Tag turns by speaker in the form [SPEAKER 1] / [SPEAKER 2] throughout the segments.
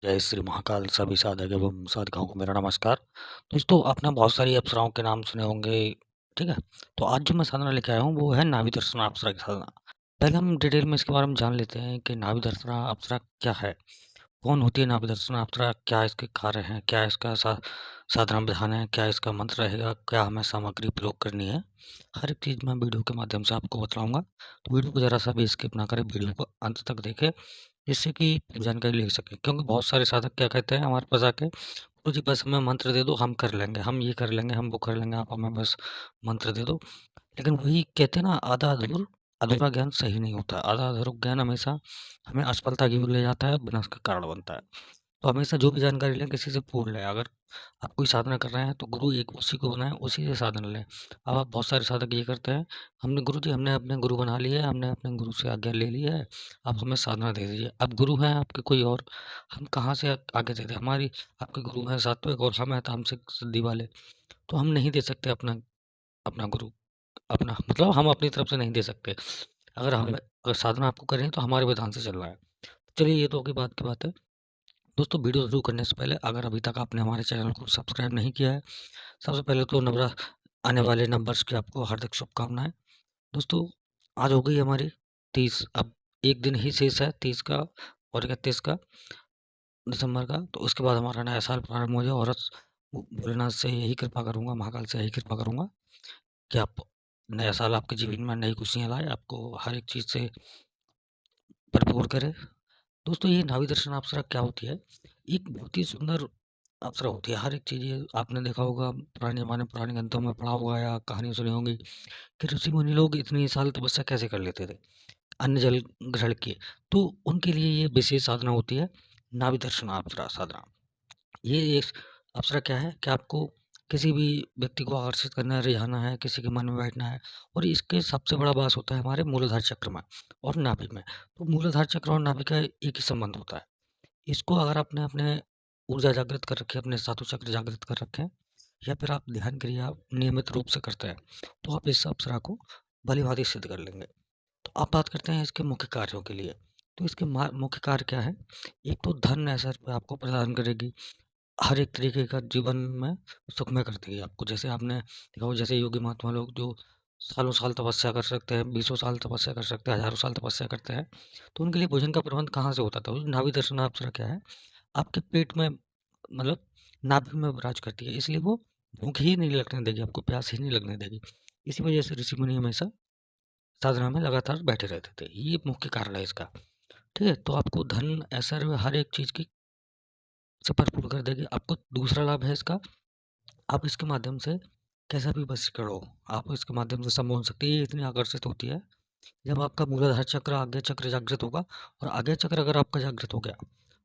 [SPEAKER 1] जय श्री महाकाल सभी साधक एवं साधिकाओं को मेरा नमस्कार। दोस्तों आपने बहुत सारी अप्सराओं के नाम सुने होंगे, ठीक है? तो आज जो मैं साधना लेके आया हूँ वो है नाभि दर्शना अप्सरा की साधना। पहले हम डिटेल में इसके बारे में जान लेते हैं कि नाभि दर्शना अप्सरा क्या है? कौन होती है नाभि दर्शना अप्सरा? क्या इसके कार्य हैं? क्या इसका साधना विधान है? क्या इसका मंत्र रहेगा? क्या हमें सामग्री प्रयोग करनी है? हर एक चीज़ मैं वीडियो के माध्यम से आपको बताऊँगा। तो वीडियो को ज़रा-सा भी स्किप ना करें, वीडियो को अंत तक देखें, जिससे कि जानकारी ले सकें। क्योंकि बहुत सारे साधक क्या कहते हैं हमारे पास आके, गुरुजी बस हमें मंत्र दे दो, हम कर लेंगे, हम ये कर लेंगे, हम वो कर लेंगे, आप हमें बस मंत्र दे दो। लेकिन वही कहते हैं ना, अधूरा ज्ञान सही नहीं होता। आधा अधूरा ज्ञान हमेशा हमें असफलता की ओर ले जाता है, विनाश का कारण बनता है। तो हमेशा जो भी जानकारी लें किसी से पूछ लें। अगर आप कोई साधना कर रहे हैं तो गुरु एक उसी को बनाएँ, उसी से साधना लें। अब आप बहुत सारे साधक ये करते हैं, गुरुजी हमने अपने गुरु बना लिए हैं, हमने अपने गुरु से आज्ञा ले ली है, आप हमें साधना दे दीजिए। अब गुरु हैं आपके कोई और, हम कहाँ से आगे दे दें? आपके गुरु हैं सात्विक और हम हैं तामसिक सिद्धि वाले, तो हम नहीं दे सकते अपना अपना गुरु, अपना मतलब हम अपनी तरफ से नहीं दे सकते। अगर साधना आपको करनी है तो हमारे विधान से चलना है। चलिए ये तो हो गई बात की बात है। दोस्तों वीडियो शुरू करने से पहले अगर अभी तक आपने हमारे चैनल को सब्सक्राइब नहीं किया है, सबसे पहले तो नम्र आने वाले नंबर्स की आपको हार्दिक शुभकामनाएँ। दोस्तों आज हो गई हमारी 30, अब 1 दिन ही शेष है 30 का और 31 का दिसंबर का, तो उसके बाद हमारा नया साल प्रारंभ हो जाए। और भोलेनाथ से यही कृपा करूँगा, महाकाल से यही कृपा करूँगा कि आप नया साल आपके जीवन में नई खुशियाँ लाए, आपको हर एक चीज़ से भरपूर करे। दोस्तों ये नाभि दर्शन अप्सरा क्या होती है? एक बहुत ही सुंदर अप्सरा होती है। हर एक चीज़ ये आपने देखा होगा, पुराने ज़माने पुराने ग्रंथों में पढ़ा होगा या कहानी सुनी होगी कि ऋषि मुनि लोग इतनी साल तपस्या कैसे कर लेते थे अन्न जल ग्रहण किए। तो उनके लिए ये विशेष साधना होती है, नाभि दर्शन अप्सरा साधना। ये एक अप्सरा क्या है कि आपको किसी भी व्यक्ति को आकर्षित करना है, रिझाना है, किसी के मन में बैठना है। और इसके सबसे बड़ा वास होता है हमारे मूलाधार चक्र में और नाभि में। तो मूलाधार चक्र और नाभि का एक ही संबंध होता है। इसको अगर आपने अपने ऊर्जा जागृत कर रखी है, अपने सातों चक्र जागृत कर रखे हैं, या फिर आप ध्यान क्रिया नियमित रूप से करते हैं, तो आप इस अप्सरा को भली-भांति सिद्ध कर लेंगे। तो अब बात करते हैं इसके मुख्य कार्यों के लिए। तो इसके मुख्य कार्य क्या है? एक तो धन ऐसा आपको प्रदान करेगी, हर एक तरीके का जीवन में सुखमय कर देगी आपको। जैसे आपने देखा हो, जैसे योगी महात्मा लोग जो सालों साल तपस्या कर सकते हैं, बीसों साल तपस्या कर सकते हैं, हज़ारों साल तपस्या करते हैं, तो उनके लिए भोजन का प्रबंध कहाँ से होता था? उस नाभि दर्शन अप्सरा क्या है, आपके पेट में मतलब नाभि में विराज करती है, इसलिए वो भूख ही नहीं लगने देगी, आपको प्यास ही नहीं लगने देगी। इसी वजह से ऋषि मुनि हमेशा साधना में लगातार बैठे रहते थे। ये मुख्य कारण है इसका, ठीक है? तो आपको धन, ऐश्वर्य, हर एक चीज़ की से भरपूर कर देगी। आपको दूसरा लाभ है इसका, आप इसके माध्यम से कैसा भी वशीकरण हो, आप इसके माध्यम से संभव हो सकती है। ये इतनी आकर्षित होती है, जब आपका मूलाधार चक्र, आज्ञा चक्र जागृत होगा, और आज्ञा चक्र अगर आपका जागृत हो गया,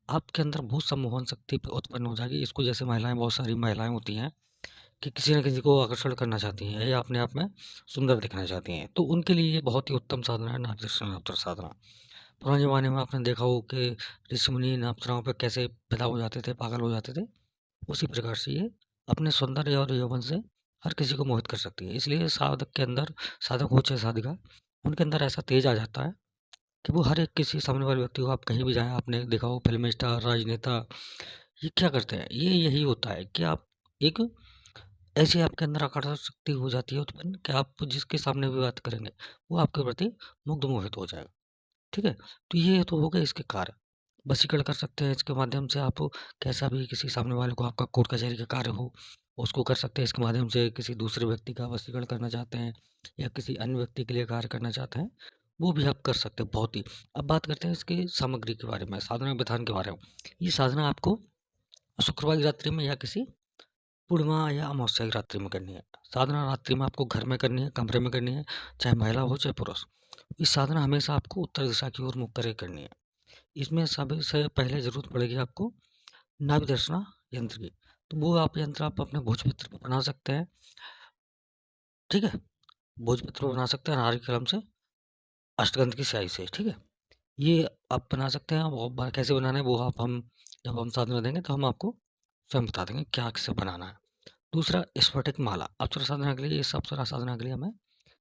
[SPEAKER 1] आपके अंदर बहुत सम्मोहन शक्ति उत्पन्न हो जाएगी। इसको जैसे महिलाएँ, बहुत सारी महिलाएँ होती हैं कि किसी न किसी को आकर्षण करना चाहती हैं या अपने आप में सुंदर दिखना चाहती हैं, तो उनके लिए ये बहुत ही उत्तम साधना है नाभि दर्शन अप्सरा साधना। पुराने ज़माने में आपने देखा हो कि ऋषि मुनि इन अप्सराओं पे कैसे फिदा हो जाते थे, पागल हो जाते थे। उसी प्रकार से ये अपने सौंदर्य और यौवन से हर किसी को मोहित कर सकती है। इसलिए साधक के अंदर, साधक हो चाहे साधिका, उनके अंदर ऐसा तेज आ जाता है कि वो हर एक किसी सामने वाले व्यक्ति को, आप कहीं भी जाएँ, आपने देखा हो फ़िल्म स्टार, राजनेता, ये क्या करते हैं? ये यही होता है कि आप एक ऐसी आपके अंदर आकर्षक शक्ति हो जाती है उत्पन्न कि आप जिसके सामने भी बात करेंगे, वो आपके प्रति मुग्ध मोहित हो जाएगा, ठीक है? तो ये तो हो गए इसके कार्य। वशीकरण कर सकते हैं इसके माध्यम से आप, कैसा भी किसी सामने वाले को, आपका कोर्ट कचहरी का कार्य हो, उसको कर सकते हैं इसके माध्यम से। किसी दूसरे व्यक्ति का वशीकरण करना चाहते हैं या किसी अन्य व्यक्ति के लिए कार्य करना चाहते हैं, वो भी आप कर सकते हैं बहुत ही। अब बात करते हैं इसकी सामग्री के बारे में, साधना विधान के बारे में। ये साधना आपको शुक्रवार की रात्रि में या किसी पूर्णिमा या अमावस्या की रात्रि में करनी है। साधना रात्रि में आपको घर में करनी है, कमरे में करनी है, चाहे महिला हो चाहे पुरुष। इस साधना हमेशा आपको उत्तर दिशा की ओर मुख करके करनी है। इसमें सभी से पहले ज़रूरत पड़ेगी आपको नाभि दर्शना यंत्र की। तो वो यंत्र आप अपने भोजपत्र पे बना सकते हैं, ठीक है? भोजपत्र पे बना सकते हैं नारंगी कलम से, अष्टगंध की स्याही से, ठीक है? ये आप बना सकते हैं। और कैसे बनाना है वो हम जब हम साधना देंगे तो हम आपको स्वयं बता देंगे क्या कैसे बनाना है। दूसरा, स्फटिक माला। अप्सरा साधना के लिए, इस अप्सरा साधना के लिए हमें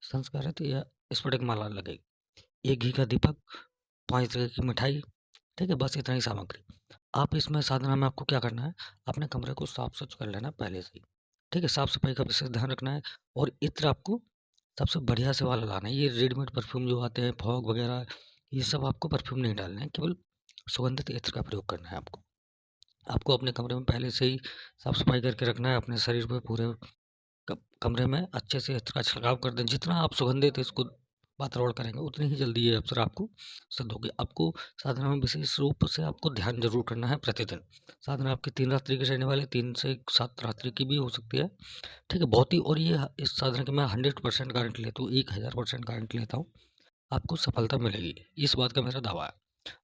[SPEAKER 1] संस्कारित या स्फटिक माला लगेगी। 1 घी का दीपक, 5 तरह की मिठाई, ठीक है? बस इतना ही सामग्री। आप इसमें साधना में आपको क्या करना है, अपने कमरे को साफ-स्वच्छ कर लेना पहले से ही, ठीक है? साफ-सफाई का विशेष ध्यान रखना है और इत्र आपको सबसे बढ़िया से वाला लाना है। ये रेडीमेड परफ्यूम जो आते हैं, फॉग वगैरह, ये सब आपको परफ्यूम नहीं डालना है, केवल सुगंधित इत्र का प्रयोग करना है आपको। आपको अपने कमरे में पहले से ही साफ-सफाई करके रखना है, अपने शरीर पे पूरे कमरे में अच्छे से इत्र का छिड़काव कर दें। जितना आप सुगंधित इसको वातावरण करेंगे, उतनी ही जल्दी ये अप्सरा आपको सिद्ध होगी। आपको साधना में विशेष रूप से आपको ध्यान ज़रूर करना है प्रतिदिन। साधना आपकी 3 रात्रि की रहने वाली, 3 से 7 रात्रि की भी हो सकती है, ठीक है? बहुत ही, और ये इस साधना की मैं 100% गारंटी लेता हूँ, 1000% गारंटी लेता हूँ, आपको सफलता मिलेगी। इस बात का मेरा दावा है।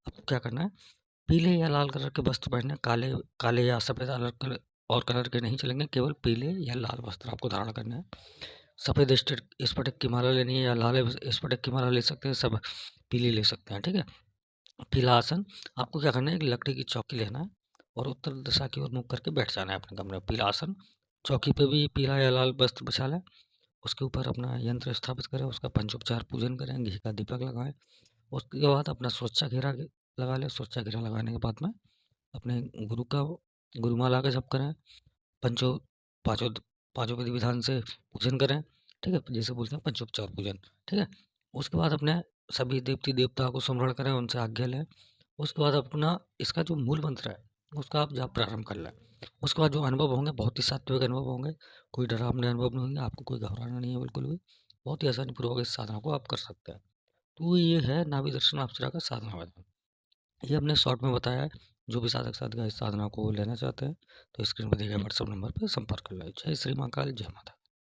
[SPEAKER 1] आपको क्या करना है, पीले या लाल कलर के वस्त्र पहनने, काले काले या सफ़ेद अलग कलर और कलर के नहीं चलेंगे, केवल पीले या लाल वस्त्र आपको धारण करना है। सफ़ेद स्फटिक की माला लेनी है या लाल स्फटिक की माला ले सकते हैं, सब पीली ले सकते हैं, ठीक है? पीला आसन, आपको क्या करना है, एक लकड़ी की चौकी लेना है और उत्तर दिशा की ओर मुँह करके बैठ जाना है अपने कमरे में। पीला आसन, चौकी पे भी पीला या लाल वस्त्र बिछा लें, उसके ऊपर अपना यंत्र स्थापित करें, उसका पंचोपचार पूजन करें, घी का दीपक लगाएँ। उसके बाद अपना सुरक्षा घेरा लगा लें। सुरक्षा घेरा लगाने के बाद में अपने गुरु का गुरुमाला का जप करें, पंचों पाँचों पाँचों विधि विधान से पूजन करें, ठीक है? जैसे बोलते हैं पंचोपचार पूजन, ठीक है? उसके बाद अपने सभी देवती देवताओं को स्मरण करें, उनसे आज्ञा लें। उसके बाद अपना इसका जो मूल मंत्र है, उसका आप जाप प्रारंभ कर लें। उसके बाद जो अनुभव होंगे, बहुत ही सात्विक अनुभव होंगे, कोई डरावने अनुभव नहीं होंगे, आपको कोई घबराना नहीं है बिल्कुल भी। बहुत ही आसानीपूर्वक इस साधना को आप कर सकते हैं। तो ये है नाभि दर्शन अप्सरा का साधना विधान। ये हमने शॉर्ट में बताया है। जो भी साधक साधिका इस साधना को लेना चाहते हैं, तो स्क्रीन पर दिए गए व्हाट्सएप नंबर पर संपर्क कर लें। जय श्री महाकाल, जय माता।